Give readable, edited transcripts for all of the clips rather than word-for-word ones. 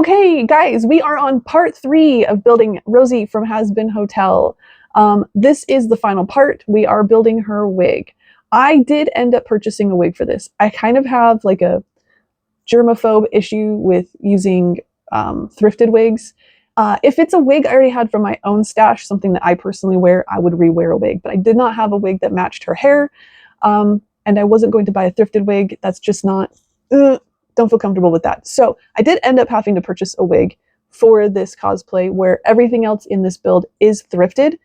Okay, guys, we are on part 3 of building Rosie from Hazbin Hotel. This is the final part. We are building her wig. I did end up purchasing a wig for this. I kind of have like a germaphobe issue with using thrifted wigs. If it's a wig I already had from my own stash, something that I personally wear, I would rewear a wig. But I did not have a wig that matched her hair, and I wasn't going to buy a thrifted wig. That's just not... don't feel comfortable with that. So I did end up having to purchase a wig for this cosplay where everything else in this build is thrifted.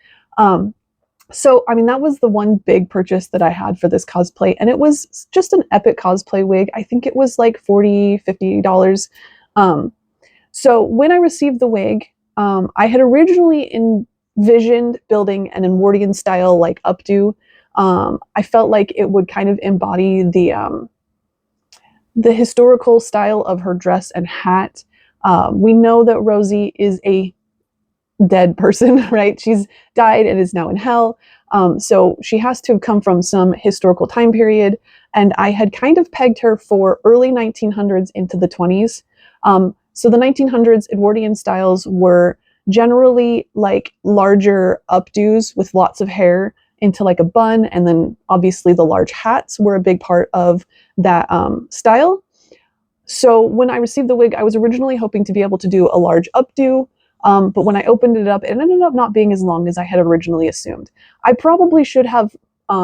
So, I mean, that was the one big purchase that I had for this cosplay, and it was just an epic cosplay wig. I think it was like $40, $50. So when I received the wig, I had originally envisioned building an Edwardian style like updo. I felt like it would kind of embody the historical style of her dress and hat. We know that Rosie is a dead person, right? She's died and is now in hell. So she has to have come from some historical time period. And I had kind of pegged her for early 1900s into the 20s. So the 1900s Edwardian styles were generally like larger updos with lots of hair into like a bun, and then obviously the large hats were a big part of that style. So when I received the wig, I was originally hoping to be able to do a large updo, but when I opened it up, it ended up not being as long as I had originally assumed. I probably should have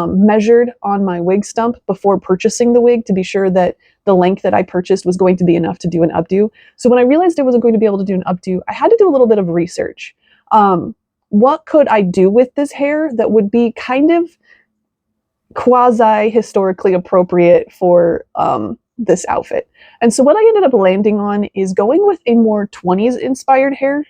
measured on my wig stump before purchasing the wig to be sure that the length that I purchased was going to be enough to do an updo. So when I realized I wasn't going to be able to do an updo, I had to do a little bit of research. What could I do with this hair that would be kind of quasi-historically appropriate for this outfit? And so what I ended up landing on is going with a more 20s inspired hair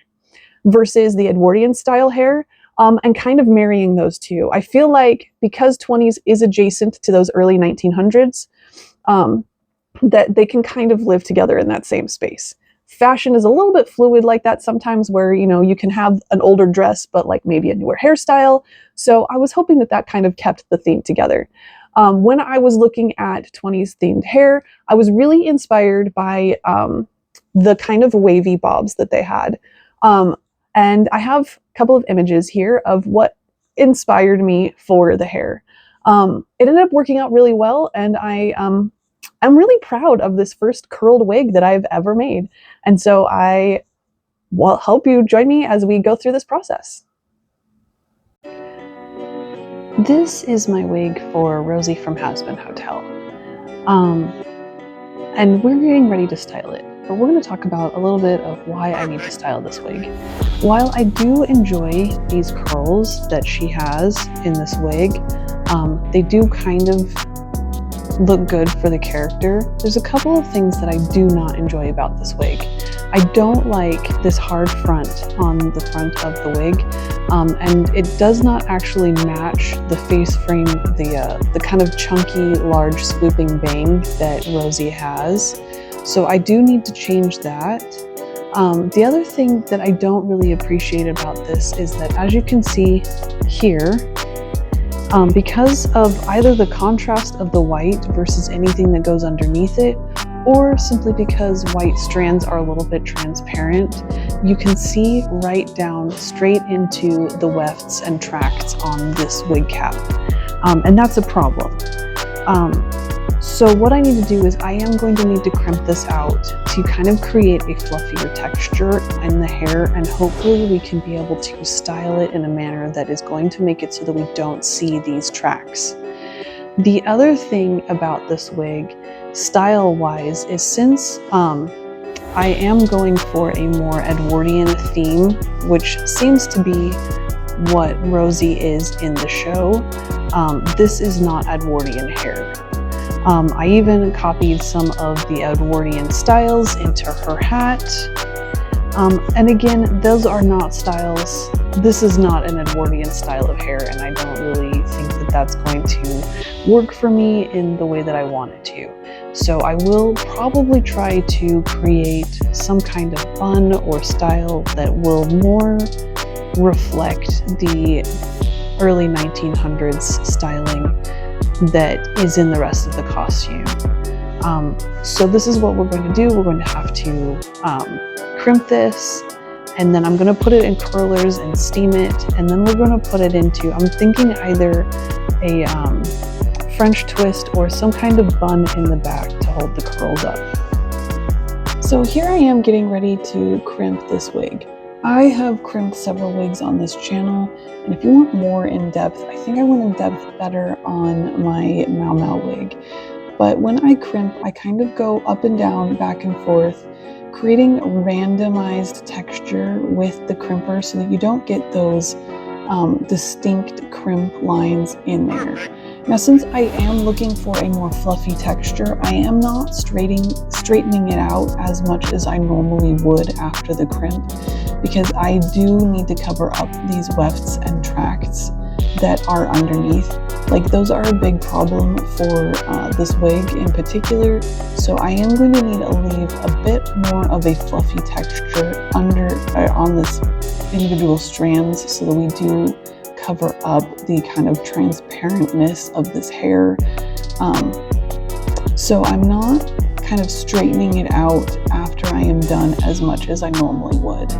versus the Edwardian style hair, and kind of marrying those two. I feel like because 20s is adjacent to those early 1900s, that they can kind of live together in that same space. Fashion is a little bit fluid like that sometimes, where, you know, you can have an older dress, but like maybe a newer hairstyle. So I was hoping that that kind of kept the theme together. When I was looking at 20s themed hair, I was really inspired by the kind of wavy bobs that they had. And I have a couple of images here of what inspired me for the hair. It ended up working out really well, and I'm really proud of this first curled wig that I've ever made. And so I will hope you join me as we go through this process. This is my wig for Rosie from Hazbin Hotel. And we're getting ready to style it, but we're going to talk about a little bit of why I need to style this wig. While I do enjoy these curls that she has in this wig, they do kind of look good for the character. There's a couple of things that I do not enjoy about this wig. I don't like this hard front on the front of the wig, and it does not actually match the face frame, the kind of chunky, large swooping bang that Rosie has. So I do need to change that. The other thing that I don't really appreciate about this is that, as you can see here, because of either the contrast of the white versus anything that goes underneath it, or simply because white strands are a little bit transparent, you can see right down straight into the wefts and tracts on this wig cap. And that's a problem. So what I need to do is I am going to need to crimp this out to kind of create a fluffier texture in the hair, and hopefully we can be able to style it in a manner that is going to make it so that we don't see these tracks. The other thing about this wig, style-wise, is since I am going for a more Edwardian theme, which seems to be what Rosie is in the show, this is not Edwardian hair. I even copied some of the Edwardian styles into her hat. And again, those are not styles. This is not an Edwardian style of hair, and I don't really think that that's going to work for me in the way that I want it to. So I will probably try to create some kind of bun or style that will more reflect the early 1900s styling that is in the rest of the costume. So this is what we're going to do. We're going to have to crimp this, and then I'm going to put it in curlers and steam it, and then we're going to put it into, I'm thinking either a French twist or some kind of bun in the back to hold the curls up. So here I am getting ready to crimp this wig. I have crimped several wigs on this channel, and if you want more in depth, I think I went in depth better on my Mau Mau wig. But when I crimp, I kind of go up and down, back and forth, creating randomized texture with the crimper so that you don't get those distinct crimp lines in there. Now, since I am looking for a more fluffy texture, I am not straightening it out as much as I normally would after the crimp, because I do need to cover up these wefts and tracts that are underneath. Like, those are a big problem for this wig in particular, so I am going to need to leave a bit more of a fluffy texture under on this individual strands so that we do cover up the kind of transparentness of this hair. So I'm not kind of straightening it out after I am done as much as I normally would.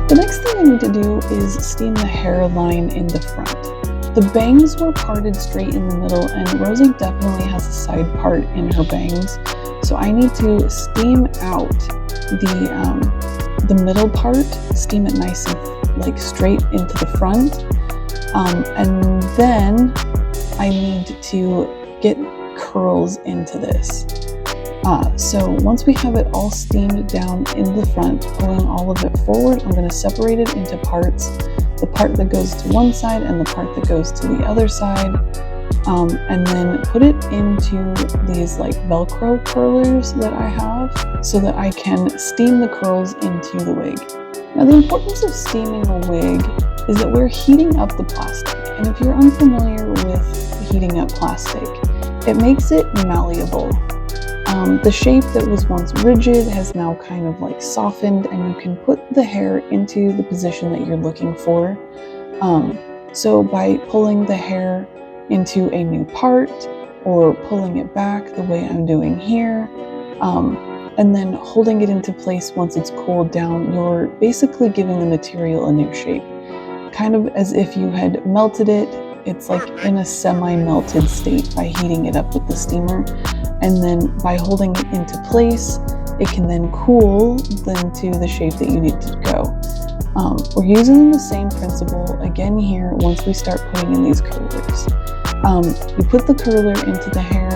The next thing I need to do is steam the hairline in the front. The bangs were parted straight in the middle, and Rosie definitely has a side part in her bangs. So I need to steam out the middle part, steam it nice and like straight into the front. And then I need to get curls into this. So once we have it all steamed down in the front, pulling all of it forward, I'm going to separate it into parts. The part that goes to one side and the part that goes to the other side. And then put it into these like Velcro curlers that I have so that I can steam the curls into the wig. Now, the importance of steaming a wig is that we're heating up the plastic. And if you're unfamiliar with heating up plastic, it makes it malleable. The shape that was once rigid has now kind of like softened, and you can put the hair into the position that you're looking for. So by pulling the hair into a new part or pulling it back the way I'm doing here, and then holding it into place once it's cooled down, you're basically giving the material a new shape. Kind of as if you had melted it. It's like in a semi-melted state by heating it up with the steamer. And then by holding it into place, it can then cool then to the shape that you need to go. We're using the same principle again here once we start putting in these curlers. You put the curler into the hair,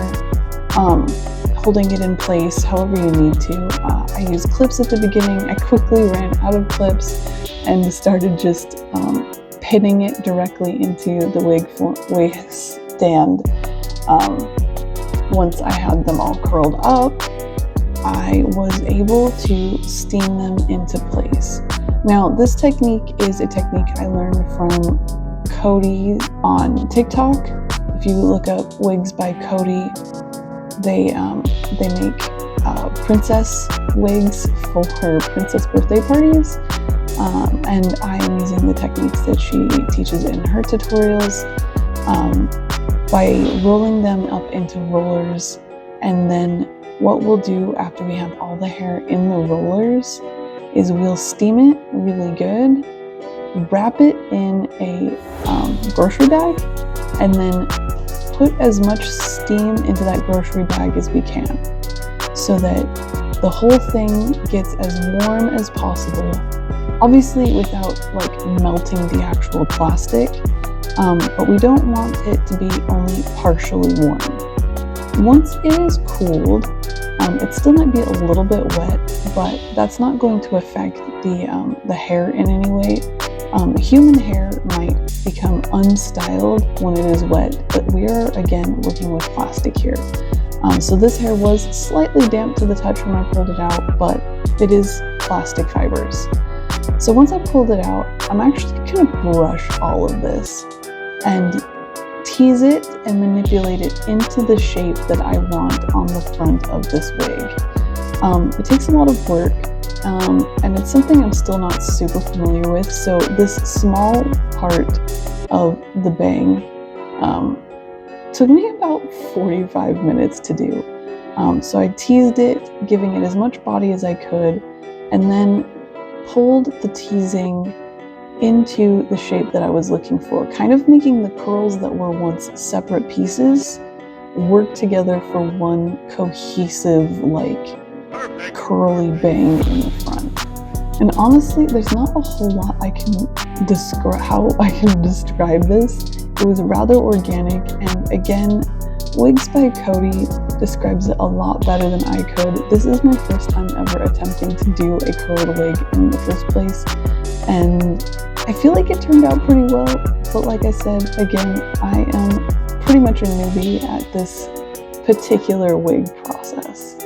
holding it in place however you need to. I used clips at the beginning. I quickly ran out of clips and started just pinning it directly into the wig stand. Once I had them all curled up, I was able to steam them into place. Now, this technique is a technique I learned from Cody on TikTok. If you look up wigs by Cody, they make princess wigs for princess birthday parties. And I am using the techniques that she teaches in her tutorials. By rolling them up into rollers, and then what we'll do after we have all the hair in the rollers is we'll steam it really good, wrap it in a grocery bag, and then put as much steam into that grocery bag as we can so that the whole thing gets as warm as possible, obviously without like melting the actual plastic. But we don't want it to be only partially warm. Once it is cooled, it still might be a little bit wet, but that's not going to affect the hair in any way. Human hair might become unstyled when it is wet, but we are again working with plastic here. So this hair was slightly damp to the touch when I pulled it out, but it is plastic fibers. So once I pulled it out, I'm actually going to brush all of this and tease it and manipulate it into the shape that I want on the front of this wig. It takes a lot of work, and it's something I'm still not super familiar with, so this small part of the bang took me about 45 minutes to do. So I teased it, giving it as much body as I could, and then pulled the teasing into the shape that I was looking for, kind of making the curls that were once separate pieces work together for one cohesive, like, curly bang in the front. And honestly, there's not a whole lot I can describe how I can describe this. It was rather organic, and again, Wigs by Cody describes it a lot better than I could. This is my first time ever attempting to do a curled wig in the first place, and I feel like it turned out pretty well, but like I said, again, I am pretty much a newbie at this particular wig process.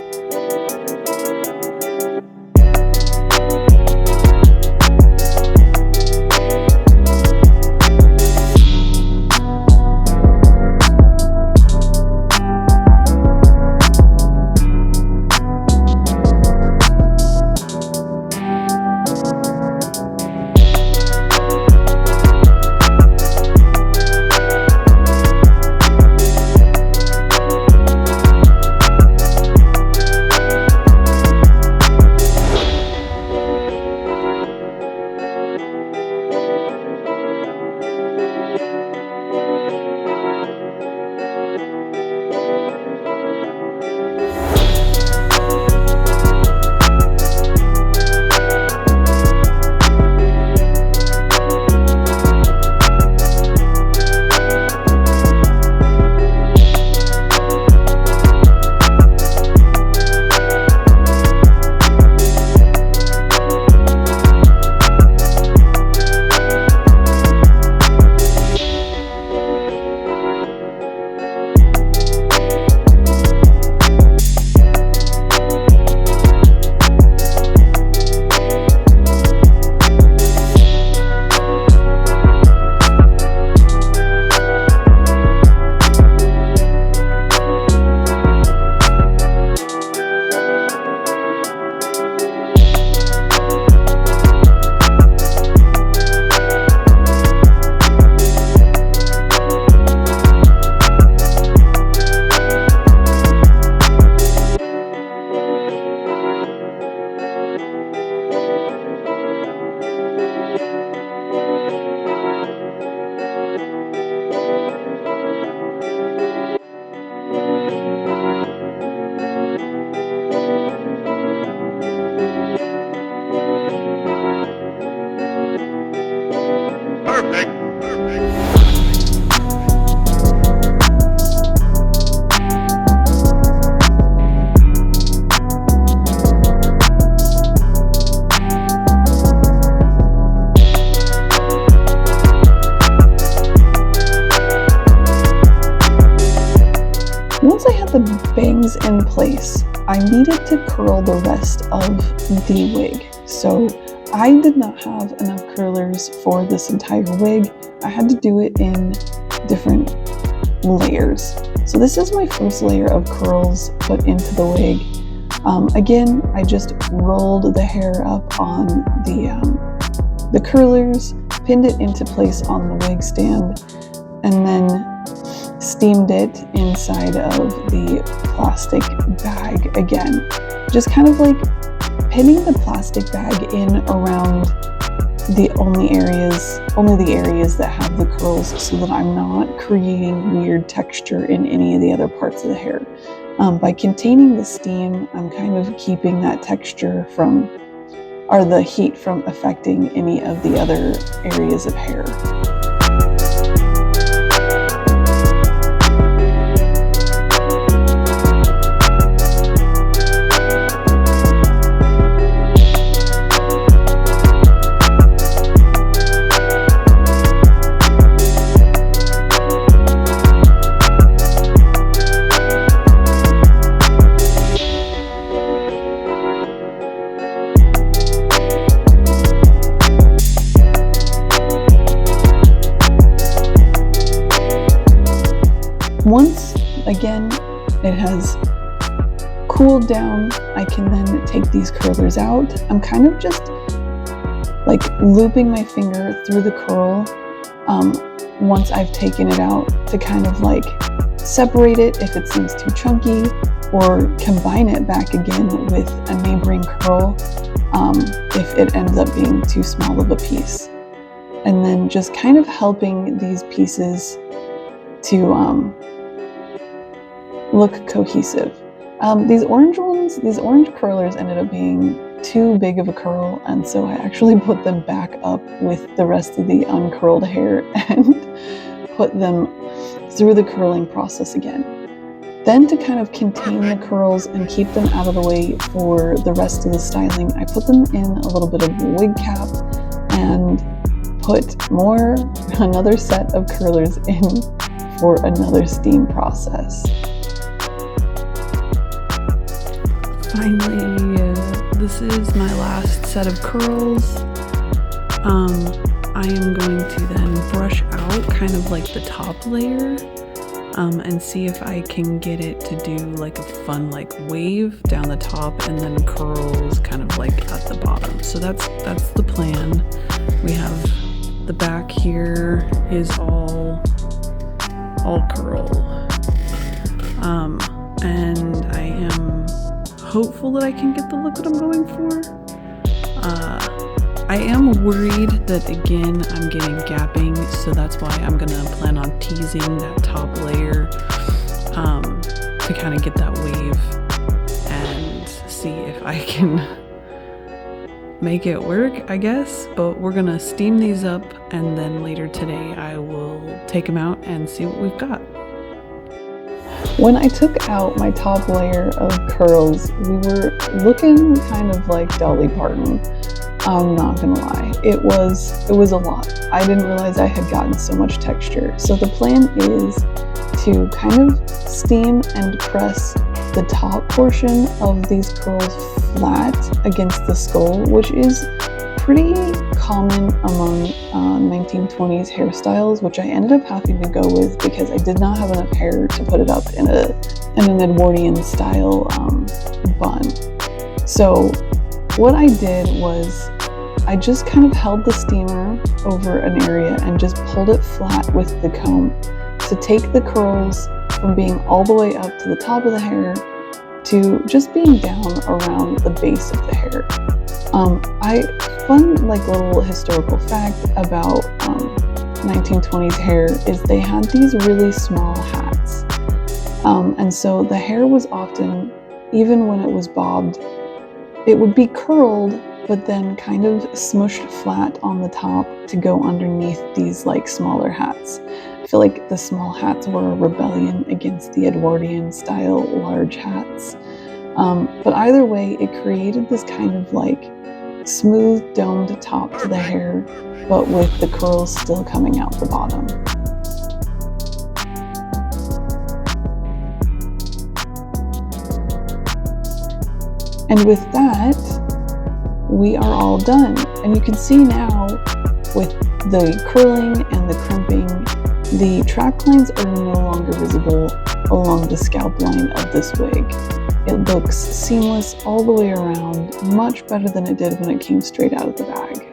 The bangs in place, I needed to curl the rest of the wig. So I did not have enough curlers for this entire wig. I had to do it in different layers. So this is my first layer of curls put into the wig. Again, I just rolled the hair up on the curlers, pinned it into place on the wig stand, and then steamed it inside of the plastic bag again. Just kind of like pinning the plastic bag in around only the areas that have the curls, so that I'm not creating weird texture in any of the other parts of the hair. By containing the steam, I'm kind of keeping that texture or the heat from affecting any of the other areas of hair. Once, again, it has cooled down, I can then take these curlers out. I'm kind of just like looping my finger through the curl once I've taken it out to kind of like separate it if it seems too chunky, or combine it back again with a neighboring curl if it ends up being too small of a piece. And then just kind of helping these pieces to look cohesive. These orange curlers ended up being too big of a curl, and so I actually put them back up with the rest of the uncurled hair and put them through the curling process again. Then, to kind of contain the curls and keep them out of the way for the rest of the styling, I put them in a little bit of wig cap and put another set of curlers in for another steam process. Finally, this is my last set of curls. I am going to then brush out kind of like the top layer and see if I can get it to do like a fun like wave down the top and then curls kind of like at the bottom. So that's the plan. We have the back here is all curl. And I am hopeful that I can get the look that I'm going for. I am worried that again I'm getting gapping, so that's why I'm gonna plan on teasing that top layer to kind of get that wave and see if I can make it work, I guess. But we're gonna steam these up, and then later today I will take them out and see what we've got. When I took out my top layer of curls, we were looking kind of like Dolly Parton. I'm not gonna lie, it was a lot. I didn't realize I had gotten so much texture. So the plan is to kind of steam and press the top portion of these curls flat against the skull, which is pretty common among 1920s hairstyles, which I ended up having to go with because I did not have enough hair to put it up in an Edwardian style bun. So what I did was I just kind of held the steamer over an area and just pulled it flat with the comb to take the curls from being all the way up to the top of the hair to just being down around the base of the hair. Fun like little historical fact about 1920s hair is they had these really small hats. And so the hair was often, even when it was bobbed, it would be curled, but then kind of smushed flat on the top to go underneath these like smaller hats. I feel like the small hats were a rebellion against the Edwardian style large hats. But either way, it created this kind of like smooth domed top to the hair, but with the curls still coming out the bottom. And with that, we are all done. And you can see now with the curling and the crimping, the track lines are no longer visible along the scalp line of this wig. It looks seamless all the way around, much better than it did when it came straight out of the bag.